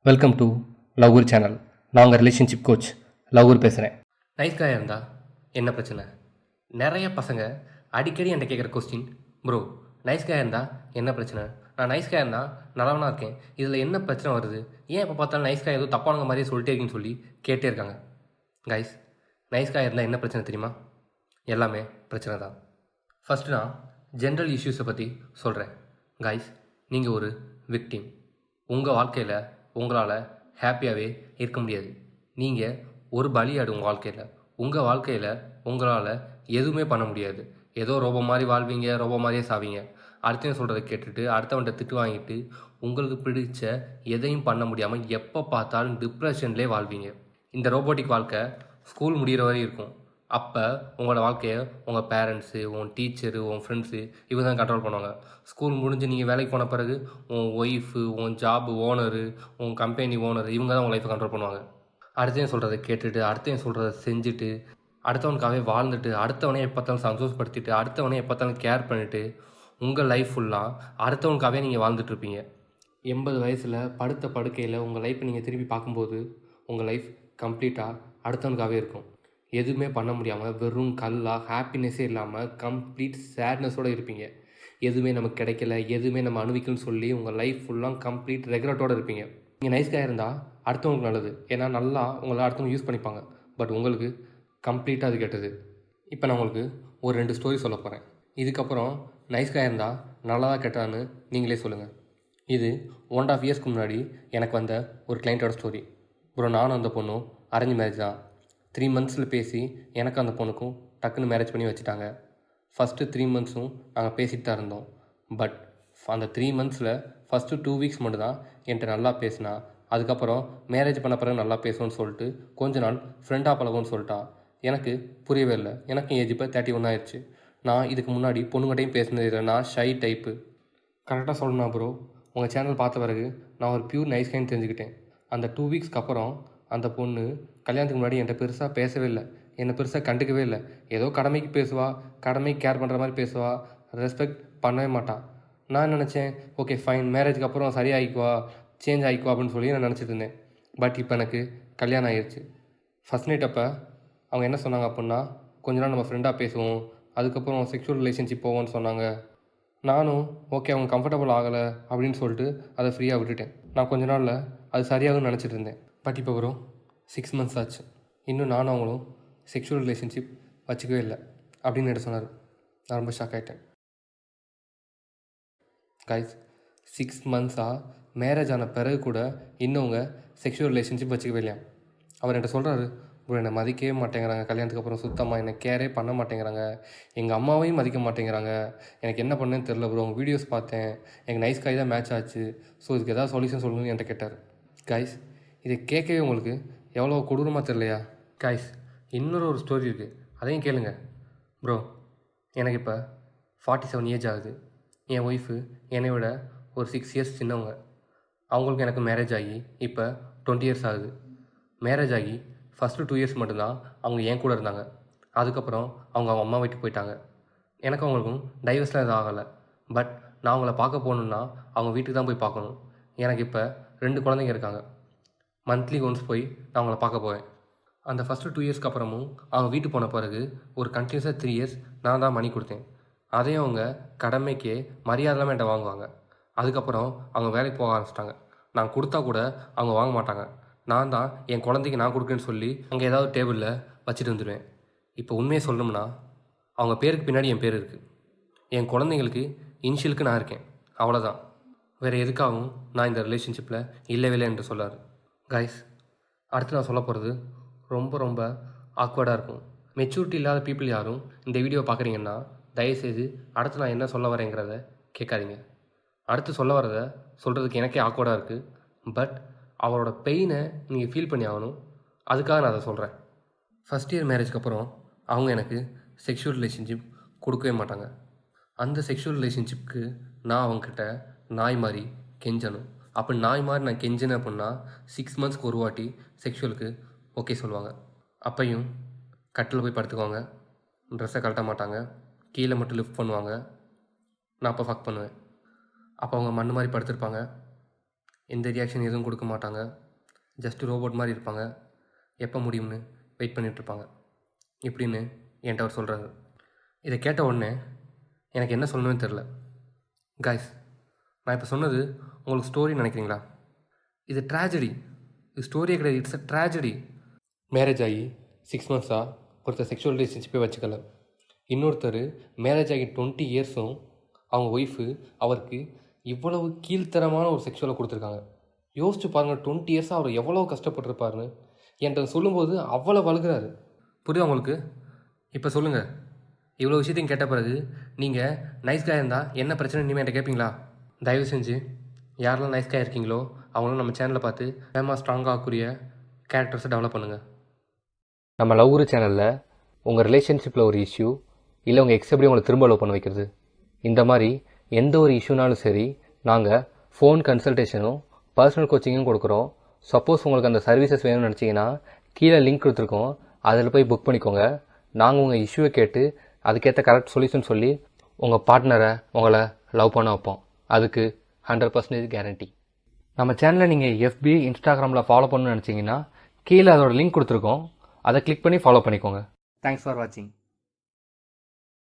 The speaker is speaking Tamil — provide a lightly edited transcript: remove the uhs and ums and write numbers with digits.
Welcome to லவ்குரு channel. நான் உங்கள் ரிலேஷன்ஷிப் கோச் லவ்குரு பேசுகிறேன். நைஸ் காயாக இருந்தால் என்ன பிரச்சனை? நிறைய பசங்க அடிக்கடி என்கிட்ட கேட்குற கொஸ்டின், ப்ரோ நைஸ் காயாக இருந்தால் என்ன பிரச்சனை? நான் நைஸ் காயாக இருந்தால் நல்லவனா இருக்கேன், இதில் என்ன பிரச்சனை வருது? ஏன் எப்போ பார்த்தாலும் நைஸ் காய் ஏதோ தப்பானவங்க மாதிரியே சொல்லிட்டே இருக்குன்னு சொல்லி கேட்டே இருக்காங்க. கைஸ், நைஸ் காயாக இருந்தால் என்ன பிரச்சனை தெரியுமா? எல்லாமே பிரச்சனை தான். ஃபஸ்ட்டு நான் ஜென்ரல் இஷ்யூஸை பற்றி சொல்கிறேன். கைஸ், நீங்கள் ஒரு விக்டிம். உங்கள் வாழ்க்கையில் உங்களால் ஹாப்பியாகவே இருக்க முடியாது. நீங்கள் ஒரு பலியாடு உங்கள் வாழ்க்கையில் உங்களால் எதுவுமே பண்ண முடியாது. ஏதோ ரோபோ மாதிரி வாழ்வீங்க, ரோபோ மாதிரியே சாவீங்க. அடுத்தவன் சொல்கிறத கேட்டுட்டு அடுத்தவன்கிட்ட திட்டு வாங்கிட்டு உங்களுக்கு பிடிச்ச எதையும் பண்ண முடியாமல் எப்போ பார்த்தாலும் டிப்ரெஷன்லேயே வாழ்வீங்க. இந்த ரோபோட்டிக் வாழ்க்கை ஸ்கூல் முடிகிற வரை இருக்கும். அப்போ உங்களோட வாழ்க்கையை உங்கள் பேரண்ட்ஸு, உன் டீச்சரு, உன் ஃப்ரெண்ட்ஸு இவங்க தான் கண்ட்ரோல் பண்ணுவாங்க. ஸ்கூல் முடிஞ்சு நீங்கள் வேலைக்கு போன பிறகு உன் ஒய்ஃபு, உன் ஜாப் ஓனரு, உன் கம்பெனி ஓனரு இவங்க தான் உங்கள் லைஃப்பை கண்ட்ரோல் பண்ணுவாங்க. அடுத்தவன் சொல்கிறத கேட்டுட்டு அடுத்தவன் சொல்கிறத செஞ்சுட்டு அடுத்தவனுக்காகவே வாழ்ந்துட்டு அடுத்தவனே எப்போத்தாலும் சந்தோஷப்படுத்திட்டு அடுத்தவனே எப்போத்தாலும் கேர் பண்ணிவிட்டு உங்கள் லைஃப் ஃபுல்லாக அடுத்தவனுக்காகவே நீங்கள் வாழ்ந்துட்டுருப்பீங்க. 80 வயசில் படுத்த படுக்கையில் உங்கள் லைஃப்பை நீங்கள் திரும்பி பார்க்கும்போது உங்கள் லைஃப் கம்ப்ளீட்டாக அடுத்தவனுக்காகவே இருக்கும். எதுவுமே பண்ண முடியாமல் வெறும் கல்லாக ஹாப்பினஸ்ஸே இல்லாமல் கம்ப்ளீட் சேட்னஸோடு இருப்பீங்க. எதுவுமே நமக்கு கிடைக்கல, எதுவுமே நம்ம அனுபவிக்கணும்னு சொல்லி உங்கள் லைஃப் ஃபுல்லாக கம்ப்ளீட் ரெக்ரெட்டோடு இருப்பீங்க. நீங்கள் நைஸ்காக இருந்தால் அடுத்தவங்களுக்கு நல்லது, ஏன்னா நல்லா உங்களை அடுத்தவங்க யூஸ் பண்ணிப்பாங்க. பட் உங்களுக்கு கம்ப்ளீட்டாக அது கெட்டது. இப்போ நான் உங்களுக்கு ஒரு 2 ஸ்டோரி சொல்ல போகிறேன். இதுக்கப்புறம் நைஸ்காக இருந்தால் நல்லதா கெட்டான்னு நீங்களே சொல்லுங்கள். இது 1.5 இயர்ஸ்க்கு முன்னாடி எனக்கு வந்த ஒரு கிளைண்ட்டோட ஸ்டோரி. அப்புறம் நானும் அந்த பொண்ணும் அரேஞ்ச் மேரேஜ் தான். 3 மந்த்ஸில் பேசி எனக்கு அந்த பொண்ணுக்கும் டக்குன்னு மேரேஜ் பண்ணி வச்சுட்டாங்க. ஃபஸ்ட்டு 3 மந்த்ஸும் நாங்கள் பேசிட்டு தான் இருந்தோம். பட் அந்த 3 மந்த்ஸில் ஃபஸ்ட்டு 2 வீக்ஸ் மட்டும்தான் என்கிட்ட நல்லா பேசினா. அதுக்கப்புறம் மேரேஜ் பண்ண பிறகு நல்லா பேசுவோன்னு சொல்லிட்டு கொஞ்ச நாள் ஃப்ரெண்டாக பழகும்னு சொல்லிட்டா. எனக்கு புரியவே இல்லை. எனக்கு ஏஜ் இப்போ 31 ஆயிடுச்சு. நான் இதுக்கு முன்னாடி பொண்ணுங்கிட்டையும் பேசினது இல்லை. நான் ஷை டைப்பு. கரெக்டாக சொல்லணும்னா ப்ரோ, உங்கள் சேனல் பார்த்த பிறகு நான் ஒரு பியூர் நைஸ் கைன்னு தெரிஞ்சுக்கிட்டேன். அந்த 2 வீக்ஸ்க்கு அப்புறம் அந்த பொண்ணு கல்யாணத்துக்கு முன்னாடி என்கிட்ட பெருசாக பேசவே இல்லை, என்னை பெருசாக கண்டுக்கவே இல்லை. ஏதோ கடமைக்கு பேசுவா, கடமைக்கு கேர் பண்ணுற மாதிரி பேசுவா, ரெஸ்பெக்ட் பண்ணவே மாட்டான். நான் நினச்சேன் ஓகே ஃபைன், மேரேஜுக்கு அப்புறம் சரியாகிக்குவா, சேஞ்ச் ஆகிக்குவா அப்படின்னு சொல்லி நான் நினச்சிட்டு இருந்தேன். பட் இப்போ எனக்கு கல்யாணம் ஆயிடுச்சு. ஃபஸ்ட் நைட் அப்போ அவங்க என்ன சொன்னாங்க அப்படின்னா, கொஞ்ச நாள் நம்ம ஃப்ரெண்டாக பேசுவோம், அதுக்கப்புறம் செக்ஷுவல் ரிலேஷன்ஷிப் போவோம்னு சொன்னாங்க. நானும் ஓகே அவங்க கம்ஃபர்டபுள் ஆகலை அப்படின்னு சொல்லிட்டு அதை ஃப்ரீயாக விட்டுட்டேன். நான் கொஞ்ச நாளில் அது சரியாகும்னு நினச்சிட்டு இருந்தேன். பட் இப்போ வரும் 6 மந்த்ஸ் ஆச்சு, இன்னும் நானும் அவங்களும் செக்ஷுவல் ரிலேஷன்ஷிப் வச்சுக்கவே இல்லை அப்படின்னு என்கிட்ட சொன்னார். நான் ரொம்ப ஷாக் ஆகிட்டேன். கைஸ், 6 மந்த்ஸாக மேரேஜ் ஆன பிறகு கூட இன்னும் செக்ஷுவல் ரிலேஷன்ஷிப் வச்சுக்கவே இல்லையா. அவர் என்கிட்ட சொல்கிறாரு, ப்ரோ என்னை மதிக்கவே மாட்டேங்கிறாங்க, கல்யாணத்துக்கு அப்புறம் சுத்தமாக என்னை கேரே பண்ண மாட்டேங்கிறாங்க, எங்கள் அம்மாவையும் மதிக்க மாட்டேங்கிறாங்க, எனக்கு என்ன பண்ணேன்னு தெரில ப்ரோ, உங்கள் வீடியோஸ் பார்த்தேன், எனக்கு நைஸ் காய் தான் மேட்ச் ஆச்சு, ஸோ இதுக்கு எதாவது சொல்யூஷன் சொல்லணும்னு என்கிட்ட கேட்டார். கைஸ், இதை கேட்கவே உங்களுக்கு எவ்வளோ கொடூரமாக தெரியலையா? கைஸ், இன்னொரு ஒரு ஸ்டோரி இருக்குது, அதையும் கேளுங்க. ப்ரோ, எனக்கு இப்போ 47 ஏஜ் ஆகுது. என் ஒய்ஃபு என்னை விட ஒரு 6 இயர்ஸ் சின்னவங்க. அவங்களுக்கு எனக்கு மேரேஜ் ஆகி இப்போ 20 இயர்ஸ் ஆகுது. மேரேஜ் ஆகி ஃபஸ்ட்டு 2 இயர்ஸ் மட்டும்தான் அவங்க என் கூட இருந்தாங்க. அதுக்கப்புறம் அவங்க அம்மா வீட்டுக்கு போயிட்டாங்க. எனக்கு அவங்களுக்கும் டைவர்ஸ்லாம் எதுவும் ஆகலை. பட் நான் அவங்கள பார்க்க போகணுன்னா அவங்க வீட்டுக்கு தான் போய் பார்க்கணும். எனக்கு இப்போ 2 குழந்தைங்க இருக்காங்க. மந்த்லி ஒன்ஸ் போய் நான் அவங்கள பார்க்க போவேன். அந்த ஃபஸ்ட்டு 2 இயர்ஸ்க்கு அப்புறமும் அவங்க வீட்டுக்கு போன பிறகு ஒரு கண்டினியூஸாக 3 இயர்ஸ் நான் தான் மணி கொடுத்தேன். அதையும் அவங்க கடமைக்கே மரியாதைலாம் என்கிட்ட வாங்குவாங்க. அதுக்கப்புறம் அவங்க வேலைக்கு போக ஆரம்பிச்சிட்டாங்க. நான் கொடுத்தா கூட அவங்க வாங்க மாட்டாங்க. நான் தான் என் குழந்தைக்கு நான் கொடுக்குறேன்னு சொல்லி அங்கே ஏதாவது டேபிளில் வச்சுட்டு வந்துடுவேன். இப்போ உண்மையை சொல்லணும்னா அவங்க பேருக்கு பின்னாடி என் பேர் இருக்குது. என் குழந்தைங்களுக்கு இனிஷியலுக்கு நான் இருக்கேன், அவ்வளோதான். வேறு எதுக்காகவும் நான் இந்த ரிலேஷன்ஷிப்பில் இல்லவே என்று சொல்லார். கைஸ், அடுத்து நான் சொல்ல போகிறது ரொம்ப ரொம்ப ஆக்வர்டாக இருக்கும். மெச்சூரிட்டி இல்லாத பீப்புள் யாரும் இந்த வீடியோ பார்க்குறீங்கன்னா தயவுசெய்து அடுத்து நான் என்ன சொல்ல வரேங்கிறத கேட்காதீங்க. அடுத்து சொல்ல வரதை சொல்கிறதுக்கு எனக்கே ஆக்வர்டாக இருக்குது. பட் அவரோட பெயினை நீங்கள் ஃபீல் பண்ணி ஆகணும், அதுக்காக நான் அதை சொல்கிறேன். ஃபஸ்ட் இயர் மேரேஜ்க்கு அப்புறம் அவங்க எனக்கு செக்ஷுவல் ரிலேஷன்ஷிப் கொடுக்கவே மாட்டாங்க. அந்த செக்ஷுவல் ரிலேஷன்ஷிப்க்கு நான் அவங்கக்கிட்ட நாய் மாதிரி கெஞ்சணும். அப்படி நாய் மாதிரி நான் கெஞ்சினேன் அப்படின்னா 6 மந்த்ஸ்க்கு ஒரு வாட்டி செக்ஷுவலுக்கு ஓகே சொல்லுவாங்க. அப்பையும் கட்டில் போய் படுத்துக்குவாங்க, ட்ரெஸ்ஸை கழட்ட மாட்டாங்க, கீழே மட்டும் லிஃப்ட் பண்ணுவாங்க. நான் அப்போ ஃபக் பண்ணுவேன். அப்போ அவங்க மண்ணு மாதிரி படுத்திருப்பாங்க, எந்த ரியாக்ஷன் எதுவும் கொடுக்க மாட்டாங்க. ஜஸ்ட் ரோபோட் மாதிரி இருப்பாங்க. எப்போ முடியும்னு வெயிட் பண்ணிகிட்ருப்பாங்க இப்படின்னு என்கிட்ட அவர் சொல்கிறாரு. இதை கேட்ட உடனே எனக்கு என்ன சொல்லணும்னு தெரில. காய்ஸ், நான் இப்போ சொன்னது உங்களுக்கு ஸ்டோரின்னு நினைக்கிறீங்களா? இது ட்ராஜடி. இது ஸ்டோரியே கிடையாது, இட்ஸ் அ ட்ராஜடி. மேரேஜ் ஆகி 6 monthஸாக ஒருத்தர் செக்ஷுவல் ரிலேஷன்ஷிப்பே வச்சுக்கல. இன்னொருத்தர் மேரேஜ் ஆகி 20 yearsம் அவங்க ஒய்ஃபு அவருக்கு இவ்வளவு கீழ்த்தரமான ஒரு செக்ஷுவலை கொடுத்துருக்காங்க. யோசிச்சு பாருங்கள், 20 yearsஸாக அவர் எவ்வளோ கஷ்டப்பட்டுருப்பாருன்னு என்கிட்ட சொல்லும்போது அவ்வளோ வழுகிறாரு. புரியுதா உங்களுக்கு? இப்போ சொல்லுங்கள், இவ்வளோ விஷயத்தையும் கேட்ட பிறகு நீங்கள் நைஸ் காயாக இருந்தால் என்ன பிரச்சனை இனிமேல் என்கிட்ட கேட்பீங்களா? தயவு செஞ்சு யாரெல்லாம் நைஸ் காயாக இருக்கீங்களோ அவங்களும் நம்ம சேனலை பார்த்து வேகமாக ஸ்ட்ராங்காக ஆகக்கூடிய கேரக்டர்ஸை டெவலப் பண்ணுங்கள். நம்ம லவ் குரு சேனலில் உங்கள் ரிலேஷன்ஷிப்பில் ஒரு இஷ்யூ இல்லை உங்கள் எக்ஸ் எப்படி உங்களை திரும்ப லவ் பண்ண வைக்கிறது, இந்த மாதிரி எந்த ஒரு இஷ்யூனாலும் சரி நாங்கள் ஃபோன் கன்சல்டேஷனும் பர்சனல் கோச்சிங்கும் கொடுக்குறோம். சப்போஸ் உங்களுக்கு அந்த சர்வீசஸ் வேணும்னு நினச்சிங்கன்னா கீழே லிங்க் கொடுத்துருக்கோம், அதில் போய் புக் பண்ணிக்கோங்க. நாங்கள் உங்கள் இஷ்யூவை கேட்டு அதுக்கேற்ற கரெக்ட் சொல்யூஷன் சொல்லி உங்கள் பார்ட்னரை உங்களை லவ் பண்ண வைப்போம். அதுக்கு 100% கேரண்டி. நம்ம சேனலை நீங்கள் FB இன்ஸ்டாகிராமில் ஃபாலோ பண்ணணும்னு நினச்சிங்கன்னா கீழே அதோட லிங்க் கொடுத்துருக்கோம், அதை கிளிக் பண்ணி ஃபாலோ பண்ணிக்கோங்க. தேங்க்ஸ் ஃபார் வாட்சிங்.